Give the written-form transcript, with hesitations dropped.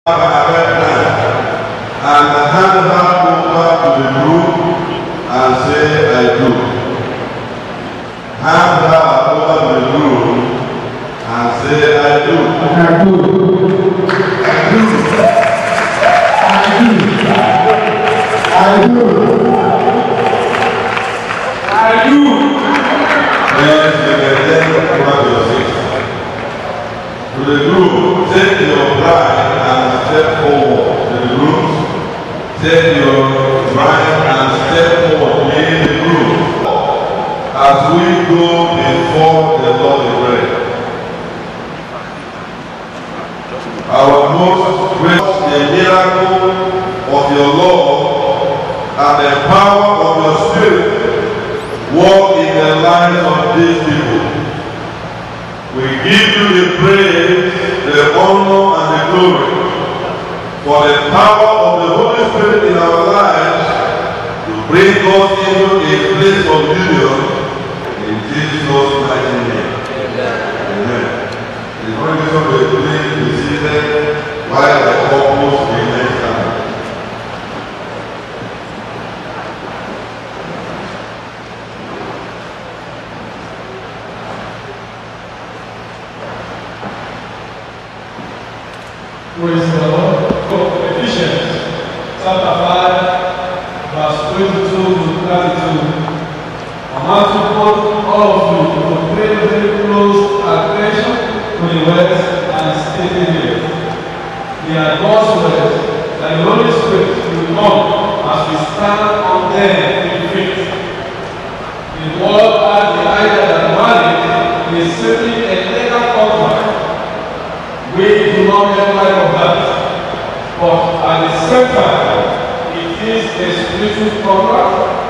And hand her over to the group and say, I do. Hand her over to the group and say, I do. I do. I do. I do. I do. Yes, you can then over your sister. To the group, take your bride and step forward. To the groups, take your bride and step forward in the group as we go before the Lord in prayer. Our most great the miracle of your Lord and the power of your Spirit walk in the lives of these people. We give you the praise, the honor, and the glory for the power of the Holy Spirit in our lives to bring us into a place of union in Jesus' mighty name. Amen. The congregation will please be seated while the couples remain standing. Praise the Lord. Ephesians chapter 5, verse 22 to 32. I'm asking all of you to pay very close attention to the words and stated here. They are God's words that the Holy Spirit will come as we stand on them in faith. The word has the idea that marriage is simply a legal contract. We do not make light of that, but at the same time, it is a spiritual contract